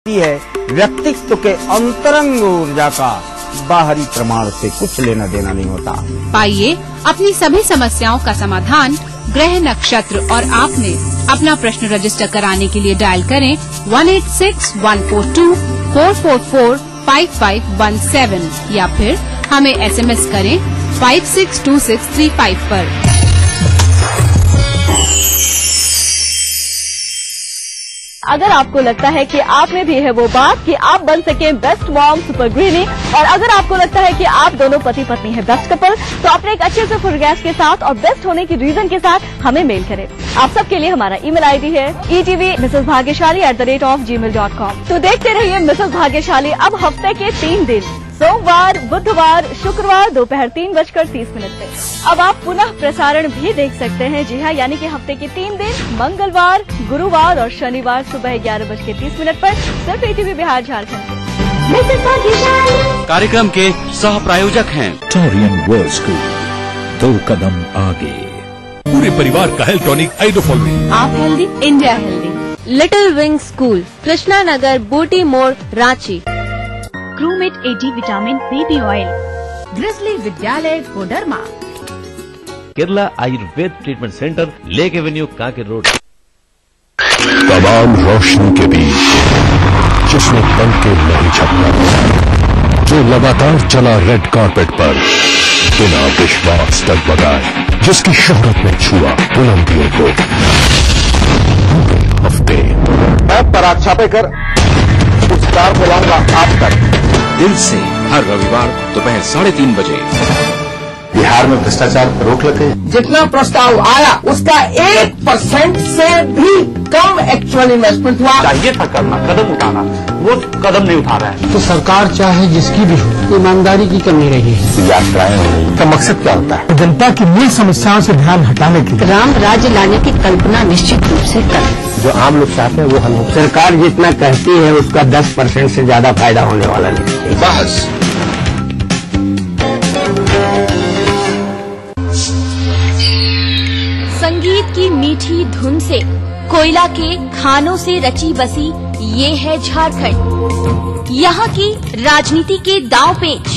है व्यक्तित्व के अंतरंग ऊर्जा का बाहरी प्रमाण से कुछ लेना देना नहीं होता। पाइए अपनी सभी समस्याओं का समाधान ग्रह नक्षत्र और आपने अपना प्रश्न रजिस्टर कराने के लिए डायल करें 186142444517 या फिर हमें SMS करें 562635 पर। अगर आपको लगता है कि आप में भी है वो बात कि आप बन सके बेस्ट मॉम सुपर गृहिणी, और अगर आपको लगता है कि आप दोनों पति पत्नी हैं बेस्ट कपल, तो अपने एक अच्छे से फुटगैस के साथ और बेस्ट होने की रीजन के साथ हमें मेल करें। आप सबके लिए हमारा ईमेल आईडी है etv@gmail.com। तो देखते रहिए मिसेस भाग्यशाली अब हफ्ते के 3 दिन सोमवार, बुधवार, शुक्रवार दोपहर 3:30 पे। अब आप पुनः प्रसारण भी देख सकते हैं। जी हाँ, यानी कि हफ्ते के 3 दिन मंगलवार, गुरुवार और शनिवार सुबह 11:30 पर सिर्फ ETV बिहार झारखंड। कार्यक्रम के सह प्रायोजक हैं टोरियन वर्ल्ड स्कूल, 2 कदम आगे। पूरे परिवार का हेल्थ टॉनिक आइडोफॉल में। आप healthy, India healthy. Little Wing School, Krishna Nagar, Booti Mor, Ranchi. क्रूमेट AD vitamin baby oil, Grizzly Vidyalaya Koderma. Kerala Ayurveda Treatment Centre, Lake Avenue, Kanker Road. तमाम रोशनी के बीच जिसने बन के नहीं छपा, जो लगातार चला रेड कारपेट पर बिना विश्वास डगमगाए, जिसकी शोहरत में छुआ बुलंदियों को। हफ्ते मैं पराग छापेकर पुरस्कार बुलाऊंगा आप तक दिल से हर रविवार दोपहर 3:30 बजे। बिहार में भ्रष्टाचार पर रोक लगे। जितना प्रस्ताव आया उसका 1% से भी कम एक्चुअल इन्वेस्टमेंट हुआ। चाहिए था करना, कदम उठाना, वो कदम नहीं उठा रहे हैं। तो सरकार चाहे जिसकी भी हो, ईमानदारी की कमी रही है। यात्राएं का मकसद क्या होता है? जनता की मूल समस्याओं से ध्यान हटाने के लिए राम राज्य लाने की कल्पना निश्चित रूप से करें। जो आम लोग चाहते हैं वो हम सरकार जितना कहती है उसका 10% से ज्यादा फायदा होने वाला नहीं। बस संगीत की मीठी धुन से, कोयला के खानों से रची बसी ये है झारखंड। यहाँ की राजनीति के दांव पेच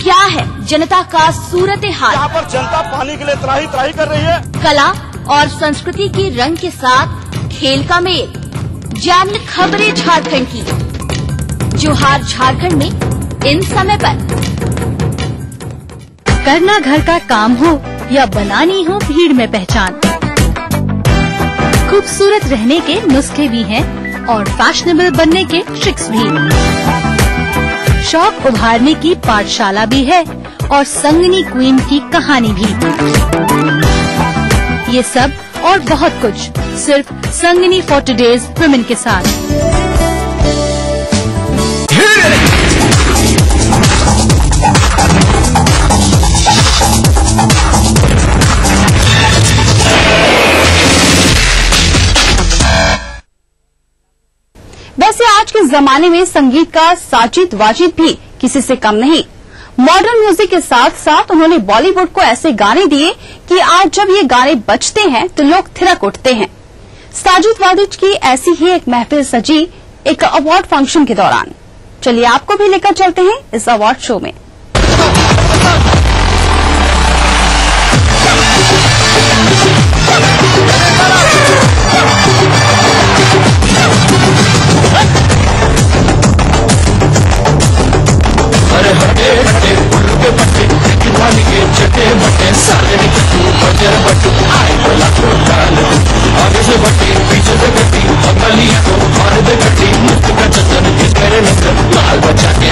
क्या है, जनता का सूरत हाल। यहाँ पर जनता पानी के लिए त्राही त्राही कर रही है। कला और संस्कृति के रंग के साथ खेल का मेल, जानिए खबरें झारखंड की। जोहार झारखंड में इन समय पर करना घर का काम हो या बनानी हो भीड़ में पहचान, खूबसूरत रहने के नुस्खे भी हैं और फैशनेबल बनने के ट्रिक्स भी। शौक उभारने की पाठशाला भी है और संगनी क्वीन की कहानी भी। ये सब और बहुत कुछ सिर्फ संगनी फॉर टुडेज वुमेन के साथ। वैसे आज के जमाने में संगीत का साजिद वाजिद भी किसी से कम नहीं। मॉडर्न म्यूजिक के साथ साथ उन्होंने बॉलीवुड को ऐसे गाने दिए कि आज जब ये गाने बजते हैं तो लोग थिरक उठते हैं। साजिद वाजिद की ऐसी ही एक महफिल सजी एक अवार्ड फंक्शन के दौरान। चलिए आपको भी लेकर चलते हैं इस अवार्ड शो में। बचा के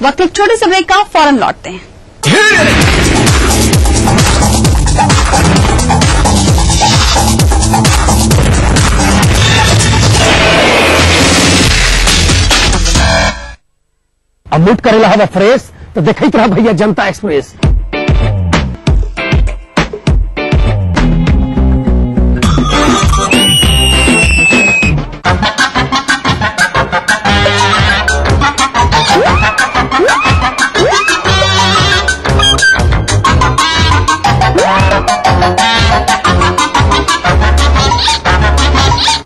वक्त एक छोटे से ब्रेक का, फौरन लौटते हैं। अब लूट करेला हवा फ्रेश तो देखते रहा भैया जनता एक्सप्रेस।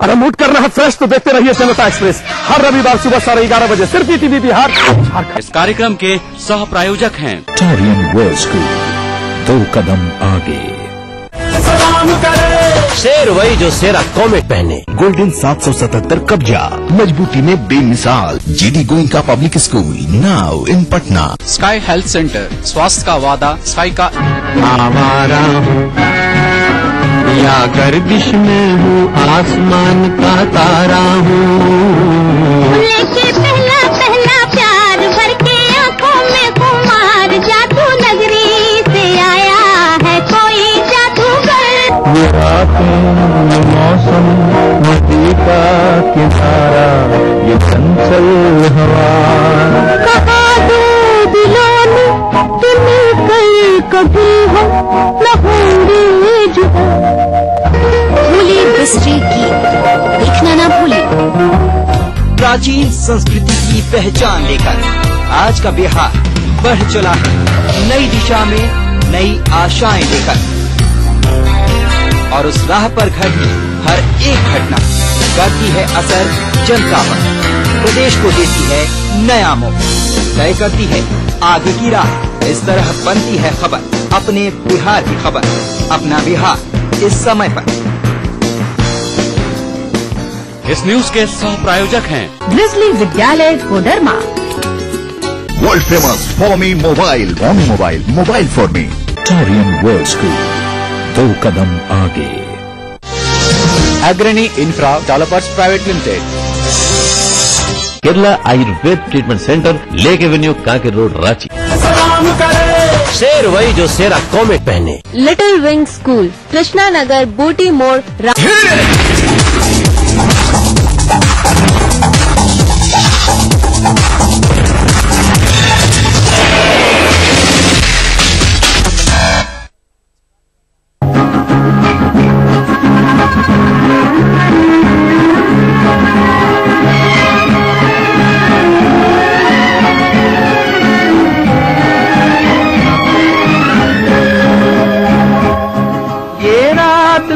अरे मूड करना है फ्रेश तो देखते रहिए जनता एक्सप्रेस हर रविवार सुबह 11:30 बजे सिर्फ ईटीवी बिहार। इस कार्यक्रम के सह प्रायोजक हैं टारियन वर्ल्ड स्कूल, 2 कदम आगे। शेर वही जो शेरा कॉमेट पहने। गोल्डन 777 कब्जा, मजबूती में बेमिसाल। GD Goenka public school now in Patna. Sky health centre, स्वास्थ्य का वादा स्काई का। आवारा या गर्दिश में हूँ, आसमान का तारा हूँ। लेके पहला पहला प्यार भर के आँखों में खुमार, जादू नगरी से आया है कोई जादूगर। ये रातें मौसम नदी का किनारा, ये चंचल हवा। कहा दो दिलों ने तुम्हें कभी हो न होंगे जुदा। भूले बिसरे की देखना ना भूले। प्राचीन संस्कृति की पहचान लेकर आज का बिहार बढ़ चला है नई दिशा में, नई आशाएं लेकर। और उस राह पर घटी हर एक घटना करती है असर जनता पर, प्रदेश को देती है नया मोड़, तय करती है आगे की राह। इस तरह बनती है खबर, अपने बिहार की खबर, अपना बिहार इस समय पर। इस न्यूज के सह प्रायोजक हैं Grizzly Vidyalaya Koderma. World famous for me mobile, mobile for me. Taurian World School, 2 कदम आगे। Agrani infra developers private limited. Kerala Ayurveda Treatment Centre, Lake Avenue, Kanker Road, Ranchi. शेर वही जो शेरा कॉमेट पहने। Little Wing School, Krishna Nagar, Booti Mor.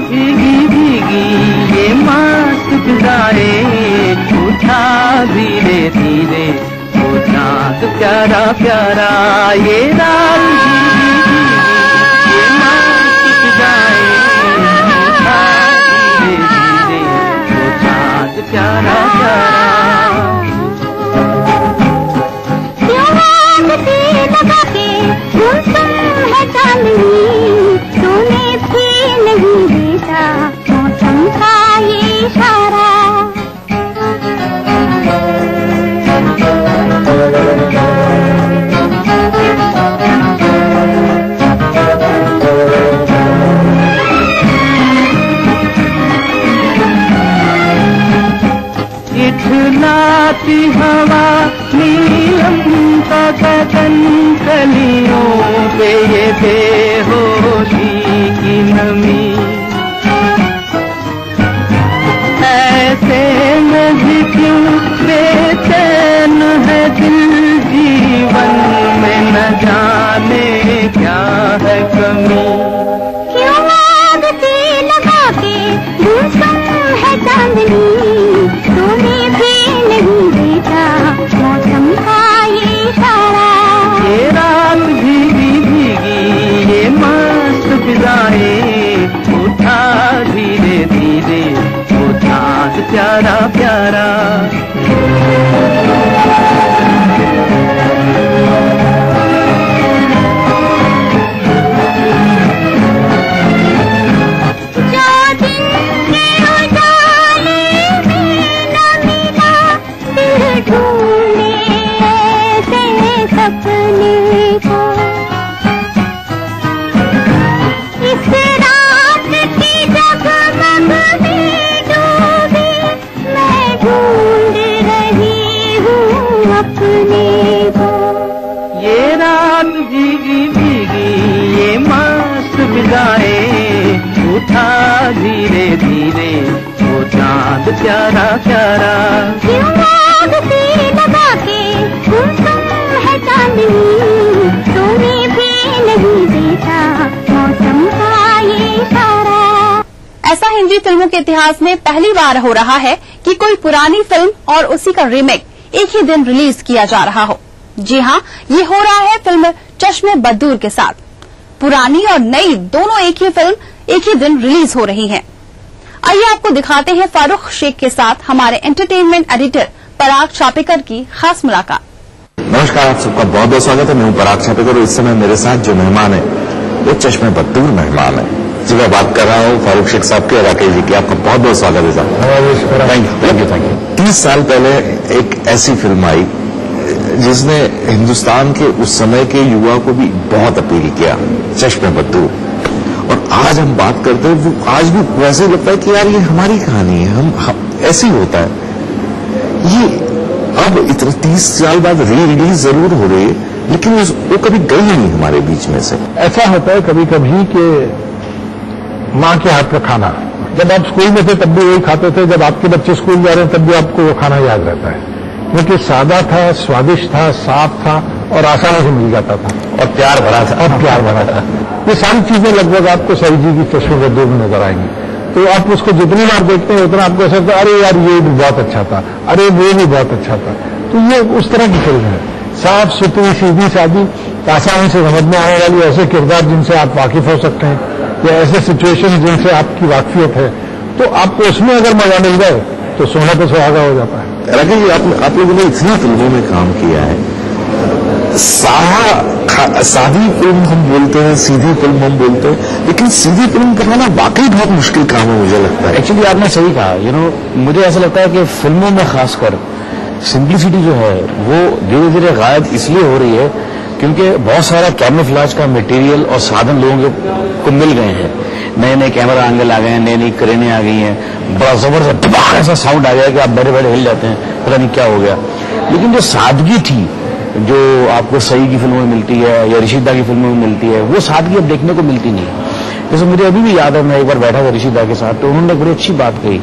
भीगी भीगी ये मास्क गुजारे, छूटा धीरे धीरे वो चाँद प्यारा प्यारा। ये रात भीगी भीगी ये मास्क गुजारे, छूटा धीरे धीरे वो चाँद प्यारा प्यारा। लगा के गुलशन है चांदनी, तूने भी नहीं देखा मौसम था ये सी हवा नीलम का गगन कलियों पे ये बेहोशी की नमी ऐसे में भी क्यों बेचैन है दिल जीवन में न जाने क्या है कमी क्यों आग से लगा के गुमसुम है चांदनी तूने भी नहीं देखा मौसम का ये इशारा ये रात भीगी भीगी ये मस्त फिजाएं उठा धीरे धीरे वो चाँद प्यारा प्यारा सपने को इस रात की जगमग में डूबी मैं ढूंढ रही हूँ अपने को ये रात भीगी भीगी ये मस्त फिजाएं उठा धीरे धीरे वो चाँद प्यारा प्यारा क्यों आग से लगा के गुमसुम है चांदनी तूने भी नहीं देखा मौसम का ये इशारा। ऐसा हिंदी फिल्मों के इतिहास में पहली बार हो रहा है कि कोई पुरानी फिल्म और उसी का रीमेक एक ही दिन रिलीज किया जा रहा हो। जी हां, ये हो रहा है फिल्म चश्मे बद्दूर के साथ। पुरानी और नई दोनों एक ही फिल्म एक ही दिन रिलीज हो रही है। आइए आपको दिखाते हैं फारूक शेख के साथ हमारे एंटरटेनमेंट एडिटर पराग छापेकर की खास मुलाकात। नमस्कार, आप सबका बहुत बहुत स्वागत है। मैं हूं पराग छापेकर और इस समय मेरे साथ जो मेहमान है वो चश्मे बद्दूर मेहमान है। जी मैं बात कर रहा हूँ फारूक शेख साहब के, राकेश जी की। आपका बहुत बहुत स्वागत है साहब। Thank you. 30 साल पहले एक ऐसी फिल्म आई जिसने हिंदुस्तान के उस समय के युवा को भी बहुत अपील किया, चश्मे बद्दूर। और आज हम बात करते हैं वो आज भी वैसे लगता है कि यार ये हमारी कहानी है, हम ऐसे ही होता है। ये अब इतने 30 साल बाद री रिलीज जरूर हो रही है लेकिन वो कभी गई नहीं हमारे बीच में से। ऐसा होता है कभी कभी कि माँ के हाथ का खाना, जब आप स्कूल में थे तब भी वही खाते थे, जब आपके बच्चे स्कूल जा रहे हैं तब भी आपको वो खाना याद रहता है क्योंकि सादा था, स्वादिष्ट था, साफ था और आसानी से मिल जाता था और प्यार भरा था। ये सारी चीजें लगभग आपको सही जी की चश्मे बद्दूर में नजर आएंगी। तो आप उसको जितनी बार देखते हैं उतना आपको ऐसा लगता है अरे यार ये भी बहुत अच्छा था, अरे वो भी बहुत अच्छा था। तो ये उस तरह की फिल्म है, साफ सुथरी सीधी सादी, आसानी से समझ में आने वाली, ऐसे किरदार जिनसे आप वाकिफ हो सकते हैं या ऐसे सिचुएशन जिनसे आपकी वाकफियत है, तो आपको उसमें अगर मजा मिल जाए तो सोना तो सुहागा हो जाता है। राकेश जी, आप लोगों ने इतनी फिल्मों में काम किया है, सादी फिल्म हम बोलते हैं, सीधी फिल्म हम बोलते हैं, लेकिन सीधी फिल्म बनाना वाकई बहुत मुश्किल काम है मुझे लगता है। एक्चुअली आपने सही कहा। मुझे ऐसा लगता है कि फिल्मों में खासकर सिंप्लिसिटी जो है वो धीरे धीरे गायब इसलिए हो रही है क्योंकि बहुत सारा कैमोफ्लेज का मटेरियल और साधन लोगों को मिल गए हैं। नए नए कैमरा एंगल आ गए हैं, नई नई क्रेनें आ गई हैं, बड़ा जबरदस्त ऐसा साउंड आ गया कि आप बैठे बैठे हिल जाते हैं, पता नहीं क्या हो गया। लेकिन जो सादगी थी जो आपको सही की फिल्मों में मिलती है या ऋषिदा की फिल्मों में मिलती है, वो सादगी अब देखने को मिलती नहीं है। जैसे मुझे अभी भी याद है, मैं एक बार बैठा था ऋषिदा के साथ, तो उन्होंने बड़ी अच्छी बात कही।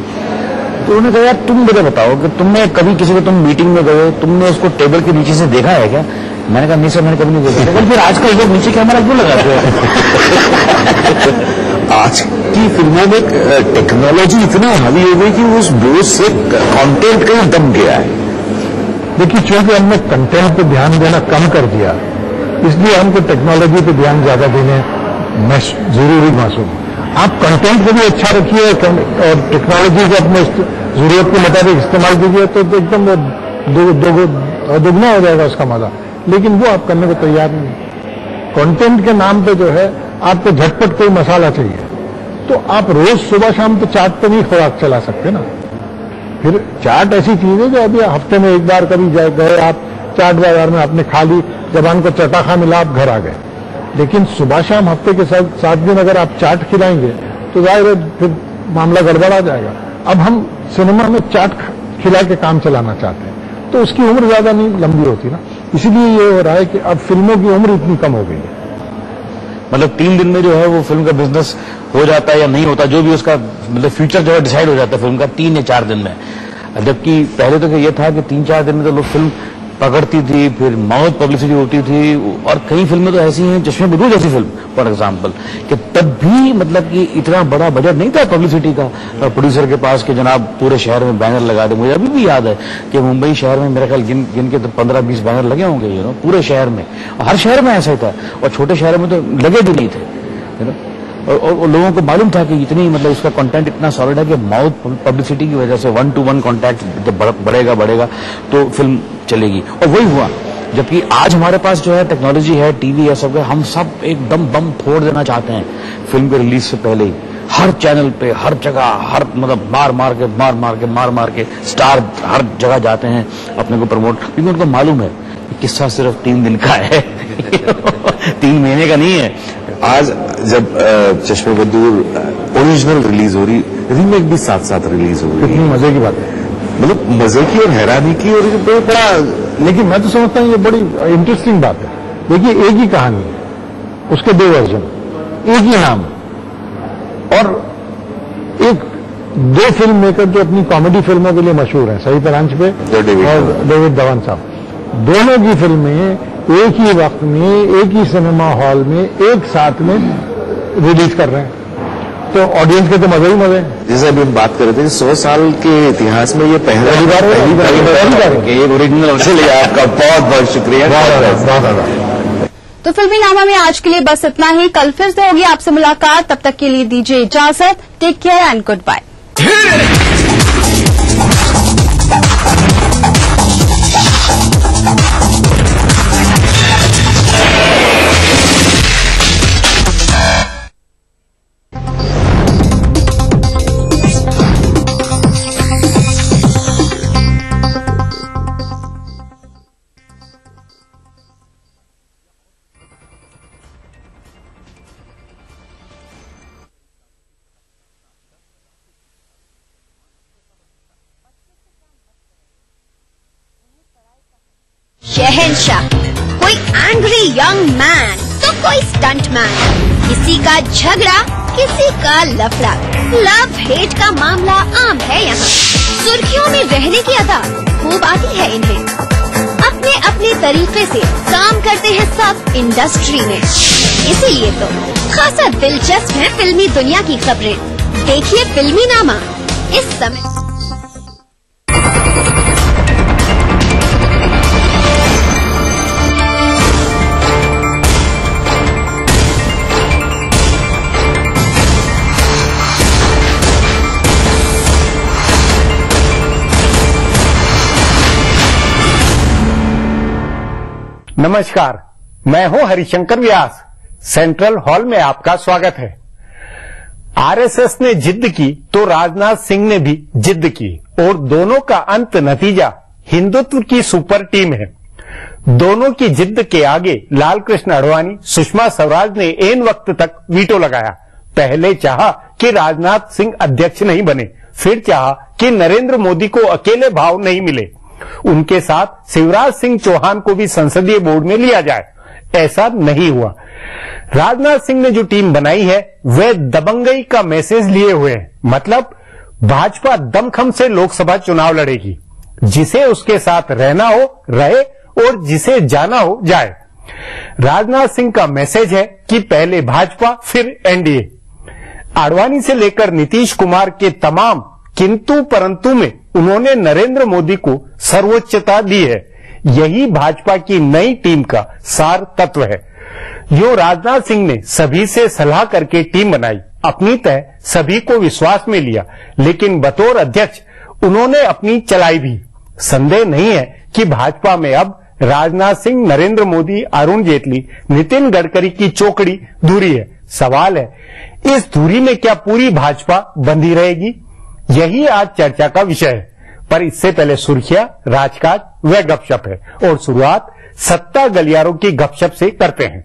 तो उन्होंने कहा यार तुम मुझे बताओ कि तुमने कभी किसी को, तुम मीटिंग में गए, तुमने उसको टेबल के नीचे से देखा है क्या? मैंने कहा नहीं सर, मैंने कभी नहीं देखा। फिर आजकल लोग नीचे कैमरा क्यों लगाते हैं? आज की फिल्मों में टेक्नोलॉजी इतना हावी हो गई कि उस बोझ से कंटेंट कहीं दब गया है। देखिए, चूंकि हमने कंटेंट पे ध्यान देना कम कर दिया, इसलिए हमको टेक्नोलॉजी पे ध्यान ज्यादा देने में जरूरी महसूस। आप कंटेंट को भी अच्छा रखिए और टेक्नोलॉजी को अपने जरूरत के मुताबिक इस्तेमाल कीजिए तो एकदम दुगना हो जाएगा उसका मजा। लेकिन वो आप करने को तैयार नहीं। कंटेंट के नाम पे जो है आपको झटपट कोई मसाला चाहिए, तो आप रोज सुबह शाम तो चाट पे नहीं खुराक चला सकते ना। फिर चाट ऐसी चीज है जो अभी हफ्ते में एक बार कभी गए आप चाट बाजार में, आपने खा ली, जबान को चटाखा मिला, आप घर आ गए। लेकिन सुबह शाम हफ्ते के 7 दिन अगर आप चाट खिलाएंगे तो जाहिर है फिर मामला गड़बड़ा जाएगा। अब हम सिनेमा में चाट खिला के काम चलाना चाहते हैं, तो उसकी उम्र ज्यादा नहीं लंबी होती ना, इसीलिए ये हो रहा है कि अब फिल्मों की उम्र इतनी कम हो गई है। मतलब 3 दिन में जो है वो फिल्म का बिजनेस हो जाता है या नहीं होता, जो भी उसका मतलब फ्यूचर जो है डिसाइड हो जाता है फिल्म का 3 या 4 दिन में। जबकि पहले तो ये था कि 3-4 दिन में तो लोग फिल्म पकड़ती थी, फिर माउथ पब्लिसिटी होती थी। और कई फिल्में तो ऐसी हैं, चश्मे बदूर जैसी फिल्म फॉर एग्जाम्पल, कि तब भी मतलब कि इतना बड़ा बजट नहीं था पब्लिसिटी का प्रोड्यूसर के पास कि जनाब पूरे शहर में बैनर लगा दे। मुझे अभी भी याद है कि मुंबई शहर में मेरे ख्याल गिन के तो 15-20 बैनर लगे होंगे पूरे शहर में। हर शहर में ऐसा ही था, और छोटे शहरों में तो लगे भी नहीं थे और लोगों को मालूम था कि इतनी मतलब इसका कंटेंट इतना सॉलिड है कि माउथ पब्लिसिटी की वजह से 1-to-1 कॉन्टैक्ट जब बढ़ेगा तो फिल्म चलेगी। और वही हुआ। जबकि आज हमारे पास जो है टेक्नोलॉजी है, टीवी है, सब है, हम सब एकदम बम फोड़ देना चाहते हैं फिल्म के रिलीज से पहले ही। हर चैनल पे, हर जगह, हर मतलब मार के स्टार हर जगह जाते हैं अपने को प्रमोट, क्योंकि उनको मालूम है कि किस्सा सिर्फ 3 दिन का है 3 महीने का नहीं है। आज जब चश्मे बदूर ओरिजिनल रिलीज हो रही, रीमेक भी साथ साथ रिलीज हो रही, कितनी मजे की बात है, मतलब मजे की और हैरानी की, और ये बड़ा, लेकिन मैं तो समझता हूँ ये बड़ी इंटरेस्टिंग बात है। देखिए एक ही कहानी है, उसके 2 वर्जन, एक ही नाम, और 2 फिल्म मेकर जो अपनी कॉमेडी फिल्मों के लिए मशहूर हैं, सही तरंज पे और डेविड धवन साहब। दोनों की फिल्में एक ही वक्त में, एक ही सिनेमा हॉल में, एक साथ में रिलीज कर रहे हैं, तो ऑडियंस के तो मजे ही मजे हैं। जैसे अभी हम बात कर रहे थे 100 साल के इतिहास में ये पहली बार ओरिजिनल। आपका बहुत बहुत शुक्रिया। तो फिल्मी नामा में आज के लिए बस इतना ही। कल फिर से होगी आपसे मुलाकात, तब तक के लिए दीजिए इजाजत। Take care and goodbye. शहंशाह, कोई एंग्री यंग मैन तो कोई स्टंट मैन, किसी का झगड़ा किसी का लफड़ा, लव हेट का मामला आम है यहाँ। सुर्खियों में रहने की अदा खूब आती है इन्हें, अपने अपने तरीके से काम करते हैं सब इंडस्ट्री में, इसीलिए तो खासा दिलचस्प है फिल्मी दुनिया की खबरें। देखिए फिल्मी नामा इस समय। नमस्कार, मैं हूं हरिशंकर व्यास। सेंट्रल हॉल में आपका स्वागत है। आरएसएस ने जिद की तो राजनाथ सिंह ने भी जिद की, और दोनों का अंत नतीजा हिंदुत्व की सुपर टीम है। दोनों की जिद के आगे लाल कृष्ण आडवाणी, सुषमा स्वराज ने ऐन वक्त तक वीटो लगाया। पहले चाहा कि राजनाथ सिंह अध्यक्ष नहीं बने, फिर चाहा कि नरेंद्र मोदी को अकेले भाव नहीं मिले, उनके साथ शिवराज सिंह चौहान को भी संसदीय बोर्ड में लिया जाए। ऐसा नहीं हुआ। राजनाथ सिंह ने जो टीम बनाई है वह दबंगई का मैसेज लिए हुए है, मतलब भाजपा दमखम से लोकसभा चुनाव लड़ेगी। जिसे उसके साथ रहना हो रहे और जिसे जाना हो जाए। राजनाथ सिंह का मैसेज है कि पहले भाजपा फिर एनडीए। आडवाणी से लेकर नीतीश कुमार के तमाम किंतु परंतु में उन्होंने नरेंद्र मोदी को सर्वोच्चता दी है। यही भाजपा की नई टीम का सार तत्व है। जो राजनाथ सिंह ने सभी से सलाह करके टीम बनाई, अपनी तय सभी को विश्वास में लिया, लेकिन बतौर अध्यक्ष उन्होंने अपनी चलाई भी। संदेह नहीं है कि भाजपा में अब राजनाथ सिंह, नरेंद्र मोदी, अरुण जेटली, नितिन गडकरी की चौकड़ी धुरी है। सवाल है, इस धुरी में क्या पूरी भाजपा बंधी रहेगी? यही आज चर्चा का विषय है। पर इससे पहले सुर्खियां, राजकाज व गपशप है, और शुरुआत सत्ता गलियारों की गपशप से करते हैं।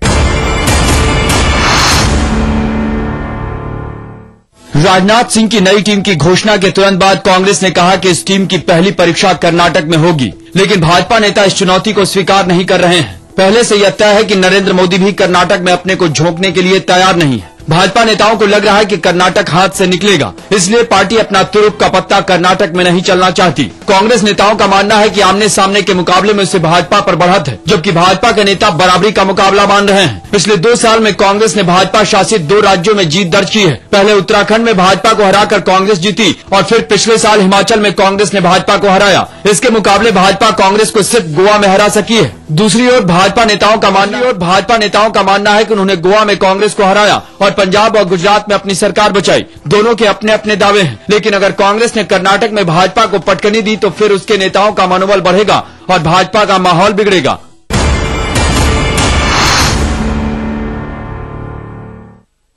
राजनाथ सिंह की नई टीम की घोषणा के तुरंत बाद कांग्रेस ने कहा कि इस टीम की पहली परीक्षा कर्नाटक में होगी, लेकिन भाजपा नेता इस चुनौती को स्वीकार नहीं कर रहे हैं। पहले से यह तय है कि नरेंद्र मोदी भी कर्नाटक में अपने को झोंकने के लिए तैयार नहीं है। भाजपा नेताओं को लग रहा है कि कर्नाटक हाथ से निकलेगा, इसलिए पार्टी अपना तुरुप का पत्ता कर्नाटक में नहीं चलना चाहती। कांग्रेस नेताओं का मानना है कि आमने सामने के मुकाबले में उसे भाजपा पर बढ़त है, जबकि भाजपा के नेता बराबरी का मुकाबला मान रहे हैं। पिछले 2 साल में कांग्रेस ने भाजपा शासित 2 राज्यों में जीत दर्ज की है। पहले उत्तराखंड में भाजपा को हराकर कांग्रेस जीती और फिर पिछले साल हिमाचल में कांग्रेस ने भाजपा को हराया। इसके मुकाबले भाजपा कांग्रेस को सिर्फ गोवा में हरा सकी है। दूसरी ओर भाजपा नेताओं का मानना है कि उन्होंने गोवा में कांग्रेस को हराया और पंजाब और गुजरात में अपनी सरकार बचाई। दोनों के अपने अपने दावे हैं, लेकिन अगर कांग्रेस ने कर्नाटक में भाजपा को पटकनी दी तो फिर उसके नेताओं का मनोबल बढ़ेगा और भाजपा का माहौल बिगड़ेगा।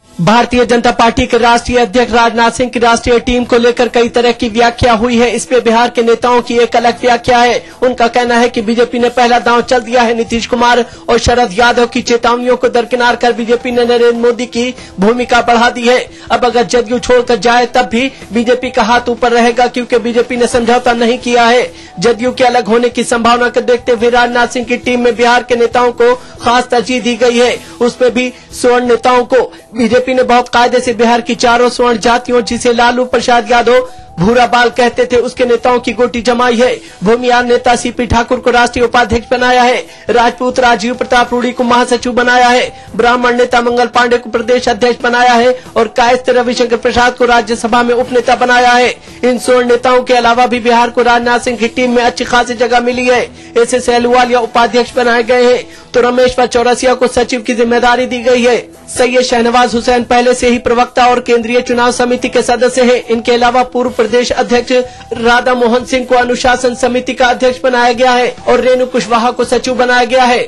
भारतीय जनता पार्टी के राष्ट्रीय अध्यक्ष राजनाथ सिंह की राष्ट्रीय टीम को लेकर कई तरह की व्याख्या हुई है। इसमें बिहार के नेताओं की एक अलग व्याख्या है। उनका कहना है कि बीजेपी ने पहला दांव चल दिया है। नीतीश कुमार और शरद यादव की चेतावनियों को दरकिनार कर बीजेपी ने नरेंद्र मोदी की भूमिका बढ़ा दी है। अब अगर जदयू छोड़कर जाए तब भी बीजेपी का हाथ ऊपर रहेगा, क्योंकि बीजेपी ने समझौता नहीं किया है। जदयू के अलग होने की संभावना को देखते हुए राजनाथ सिंह की टीम में बिहार के नेताओं को खास तरजीह दी गई है, उसमें भी स्वर्ण नेताओं को। बीजेपी ने बहुत कायदे से बिहार की 4 स्वर्ण जातियों, जिसे लालू प्रसाद यादव भूरा बाल कहते थे, उसके नेताओं की गोटी जमाई है। भूमिहार नेता सीपी ठाकुर को राष्ट्रीय उपाध्यक्ष बनाया है। राजपूत राजीव प्रताप रूडी को महासचिव बनाया है। ब्राह्मण नेता मंगल पांडे को प्रदेश अध्यक्ष बनाया है और कायस्थ रविशंकर प्रसाद को राज्यसभा में उपनेता बनाया है। इन स्वर्ण नेताओं के अलावा भी बिहार को राजनाथ सिंह की टीम में अच्छी खासी जगह मिली है। ऐसे सहलूवालिया उपाध्यक्ष बनाए गए हैं तो रमेश्वर चौरसिया को सचिव की जिम्मेदारी दी गई है। सैयद शहनवाज हुसैन पहले से ही प्रवक्ता और केंद्रीय चुनाव समिति के सदस्य हैं। इनके अलावा पूर्व प्रदेश अध्यक्ष राधा मोहन सिंह को अनुशासन समिति का अध्यक्ष बनाया गया है और रेणु कुशवाहा को सचिव बनाया गया है।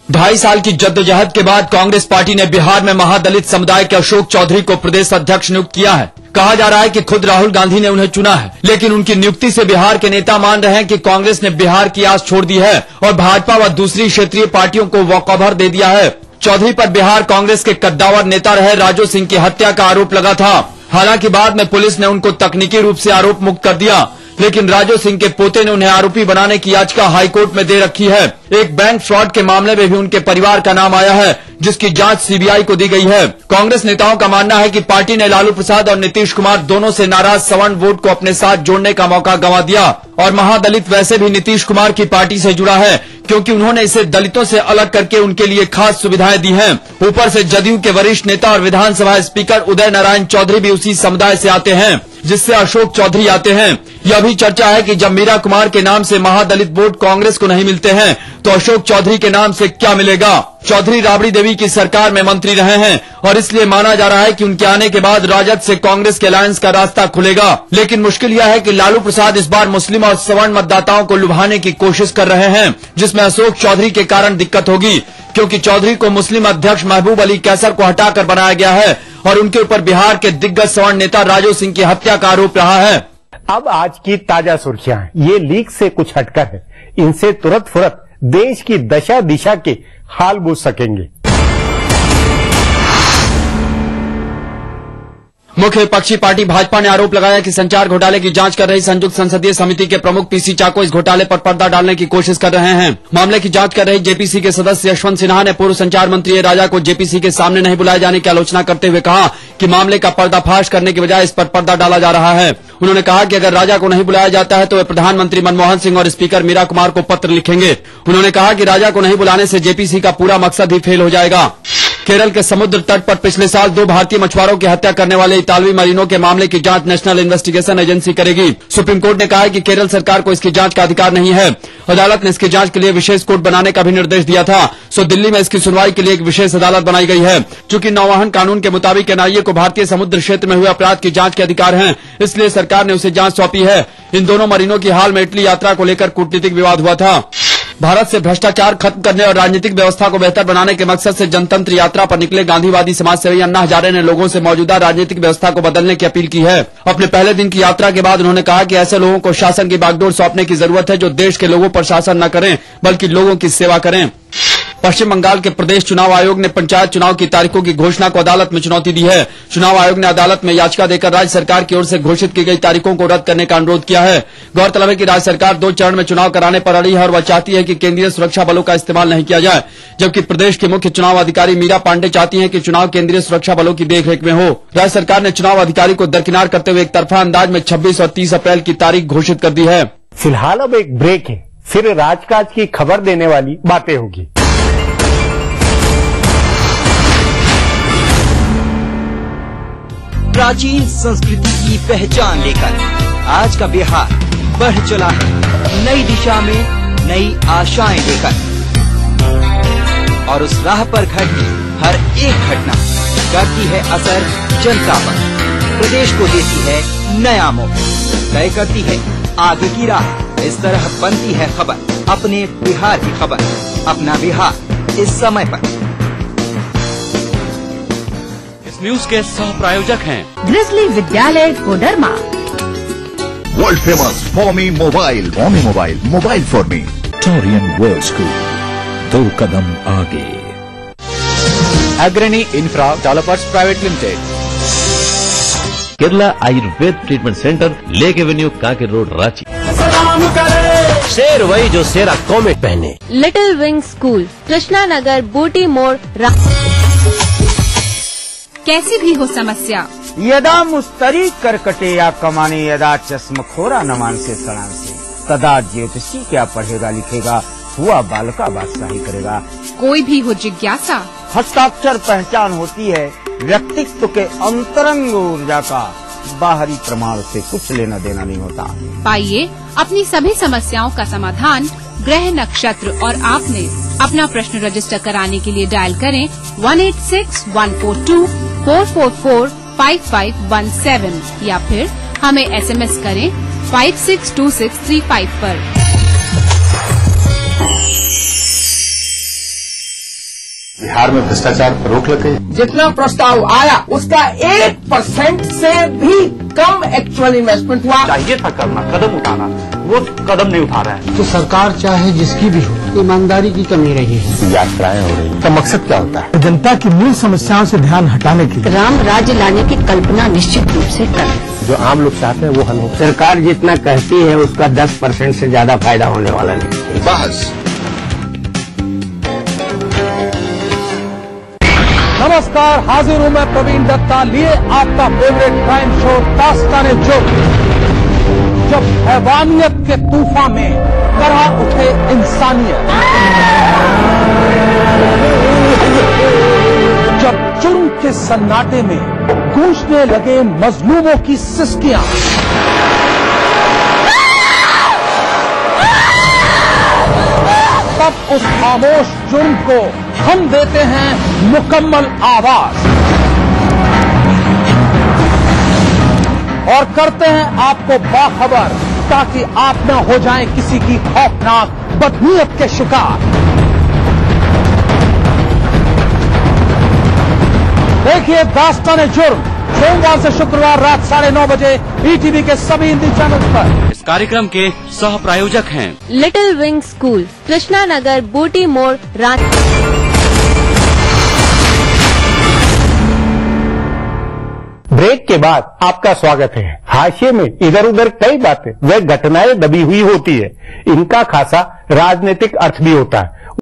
2.5 साल की जद्दोजहद के बाद कांग्रेस पार्टी ने बिहार में महादलित समुदाय के अशोक चौधरी को प्रदेश अध्यक्ष नियुक्त किया है। कहा जा रहा है कि खुद राहुल गांधी ने उन्हें चुना है, लेकिन उनकी नियुक्ति से बिहार के नेता मान रहे हैं कि कांग्रेस ने बिहार की आस छोड़ दी है और भाजपा व दूसरी क्षेत्रीय पार्टियों को वॉकओवर दे दिया है। चौधरी पर बिहार कांग्रेस के कद्दावर नेता रहे राजू सिंह की हत्या का आरोप लगा था। हालांकि बाद में पुलिस ने उनको तकनीकी रूप से आरोप मुक्त कर दिया, लेकिन राजू सिंह के पोते ने उन्हें आरोपी बनाने की याचिका हाईकोर्ट में दे रखी है। एक बैंक फ्रॉड के मामले में भी उनके परिवार का नाम आया है, जिसकी जांच सीबीआई को दी गई है। कांग्रेस नेताओं का मानना है कि पार्टी ने लालू प्रसाद और नीतीश कुमार दोनों से नाराज सवर्ण वोट को अपने साथ जोड़ने का मौका गंवा दिया और महादलित वैसे भी नीतीश कुमार की पार्टी से जुड़ा है, क्योंकि उन्होंने इसे दलितों से अलग करके उनके लिए खास सुविधाएं दी हैं। ऊपर से जदयू के वरिष्ठ नेता और विधानसभा स्पीकर उदय नारायण चौधरी भी उसी समुदाय से आते हैं जिससे अशोक चौधरी आते हैं। यह भी चर्चा है कि जब मीरा कुमार के नाम से महादलित वोट कांग्रेस को नहीं मिलते हैं तो अशोक चौधरी के नाम से क्या मिलेगा। चौधरी राबड़ी देवी की सरकार में मंत्री रहे हैं और इसलिए माना जा रहा है कि उनके आने के बाद राजद से कांग्रेस के अलायंस का रास्ता खुलेगा। लेकिन मुश्किल यह है कि लालू प्रसाद इस बार मुस्लिम और सवर्ण मतदाताओं को लुभाने की कोशिश कर रहे हैं, जिसमें अशोक चौधरी के कारण दिक्कत होगी, क्योंकि चौधरी को मुस्लिम अध्यक्ष महबूब अली कैसर को हटाकर बनाया गया है और उनके ऊपर बिहार के दिग्गज सवर्ण नेता राजू सिंह की हत्या का आरोप रहा है। अब आज की ताजा सुर्खियां, ये लीक से कुछ हटकर है। इनसे तुरंत फुरत देश की दशा दिशा के हाल बूझ सकेंगे। मुख्य विपक्षी पार्टी भाजपा ने आरोप लगाया कि संचार घोटाले की जांच कर रही संयुक्त संसदीय समिति के प्रमुख पीसी चाको इस घोटाले पर पर्दा डालने की कोशिश कर रहे हैं। मामले की जांच कर रही जेपीसी के सदस्य यशवंत सिन्हा ने पूर्व संचार मंत्री ए राजा को जेपीसी के सामने नहीं बुलाए जाने की आलोचना करते हुए कहा कि मामले का पर्दाफाश करने की बजाय इस पर पर्दा डाला जा रहा है। उन्होंने कहा कि अगर राजा को नहीं बुलाया जाता है तो वे प्रधानमंत्री मनमोहन सिंह और स्पीकर मीरा कुमार को पत्र लिखेंगे। उन्होंने कहा कि राजा को नहीं बुलाने से जेपीसी का पूरा मकसद ही फेल हो जाएगा। केरल के समुद्र तट पर पिछले साल 2 भारतीय मछुआरों की हत्या करने वाले इतालवी मरीनों के मामले की जांच नेशनल इन्वेस्टिगेशन एजेंसी करेगी। सुप्रीम कोर्ट ने कहा है कि केरल सरकार को इसकी जांच का अधिकार नहीं है। अदालत ने इसकी जांच के लिए विशेष कोर्ट बनाने का भी निर्देश दिया था। सो दिल्ली में इसकी सुनवाई के लिए एक विशेष अदालत बनाई गई है। चूंकि नौवहन कानून के मुताबिक एनआईए को भारतीय समुद्र क्षेत्र में हुए अपराध की जांच के अधिकार हैं, इसलिए सरकार ने उसे जांच सौंपी है। इन दोनों मरीनों की हाल में इटली यात्रा को लेकर कूटनीतिक विवाद हुआ था। भारत से भ्रष्टाचार खत्म करने और राजनीतिक व्यवस्था को बेहतर बनाने के मकसद से जनतंत्र यात्रा पर निकले गांधीवादी समाजसेवी अन्ना हजारे ने लोगों से मौजूदा राजनीतिक व्यवस्था को बदलने की अपील की है। अपने पहले दिन की यात्रा के बाद उन्होंने कहा कि ऐसे लोगों को शासन की बागडोर सौंपने की जरूरत है जो देश के लोगों पर शासन न करें बल्कि लोगों की सेवा करें। पश्चिम बंगाल के प्रदेश चुनाव आयोग ने पंचायत चुनाव की तारीखों की घोषणा को अदालत में चुनौती दी है। चुनाव आयोग ने अदालत में याचिका देकर राज्य सरकार की ओर से घोषित की गई तारीखों को रद्द करने का अनुरोध किया है। गौरतलब है कि राज्य सरकार 2 चरण में चुनाव कराने पर अड़ी है और वह चाहती है कि केंद्रीय सुरक्षा बलों का इस्तेमाल नहीं किया जाए, जबकि प्रदेश के मुख्य चुनाव अधिकारी मीरा पांडे चाहती हैं कि चुनाव केंद्रीय सुरक्षा बलों की देखरेख में हो। राज्य सरकार ने चुनाव अधिकारी को दरकिनार करते हुए एक तरफा अंदाज में 26 और 30 अप्रैल की तारीख घोषित कर दी है। फिलहाल अब एक ब्रेक है, फिर राजकाज की खबर देने वाली बातें होगी। प्राचीन संस्कृति की पहचान लेकर आज का बिहार बढ़ चला है नई दिशा में नई आशाएं लेकर, और उस राह पर घटती हर एक घटना करती है असर जनता पर, प्रदेश को देती है नया मोड़, तय करती है आगे की राह। इस तरह बनती है खबर अपने बिहार की खबर, अपना बिहार इस समय पर। न्यूज के सह प्रायोजक हैं Grizzly Vidyalaya Koderma, world famous for me mobile for me, Taurian World School, 2 कदम आगे, Agrani infra developers private limited, Kerala Ayurveda Treatment Centre, Lake Avenue, Kanker Road, Ranchi. शेर वही जो शेरा कॉमिक पहने। Little Wing School, Krishna Nagar, Booti Mor, कैसी भी हो समस्या, यदा मुस्तरी करकटे या कमाने, यदा चश्मखोरा नमान से सड़ान से, तदा ज्योतिषी क्या पढ़ेगा लिखेगा, हुआ बालका बादशाही करेगा। कोई भी हो जिज्ञासा, हस्ताक्षर पहचान होती है व्यक्तित्व के अंतरंग ऊर्जा का, बाहरी प्रमाण से कुछ लेना देना नहीं होता। पाइए अपनी सभी समस्याओं का समाधान ग्रह नक्षत्र और आपने अपना प्रश्न रजिस्टर कराने के लिए डायल करें 186-142-444-5517 या फिर हमें SMS करें 562635 पर। बिहार में भ्रष्टाचार पर रोक लगे। जितना प्रस्ताव आया उसका 1% से भी कम एक्चुअल इन्वेस्टमेंट हुआ। चाहिए था करना, कदम उठाना, वो कदम नहीं उठा रहा है। तो सरकार चाहे जिसकी भी हो, ईमानदारी की कमी रही है। यात्राएं हो रही हैं। तो मकसद क्या होता है? जनता की मूल समस्याओं से ध्यान हटाने की, राम राज्य लाने की कल्पना निश्चित रूप से कर। जो आम लोग चाहते हैं वो हल हो। सरकार जितना कहती है उसका 10% से ज्यादा फायदा होने वाला नहीं। बहस नमस्कार, हाजिर हूँ मैं प्रवीण दत्ता लिए आपका फेवरेट क्राइम शो दास्तान-ए-जुर्म। जब हैवानियत के तूफान में करहा उठे इंसानियत, जब जुर्म के सन्नाटे में गूंजने लगे मजलूमों की सिसकियां, तब उस खामोश जुर्म को हम देते हैं मुकम्मल आवाज और करते हैं आपको बाखबर, ताकि आप न हो जाएं किसी की खौफनाक बदनीयत के शिकार। देखिए दास्तान-ए-जुर्म सोमवार से शुक्रवार रात 9:30 बजे ETV के सभी हिंदी चैनल पर। इस कार्यक्रम के सह प्रायोजक हैं little Wing School, Krishna Nagar, Booti Mor, Ranchi. Break के बाद आपका स्वागत है। हाशिए में इधर उधर कई बातें व घटनाएं दबी हुई होती है, इनका खासा राजनीतिक अर्थ भी होता है।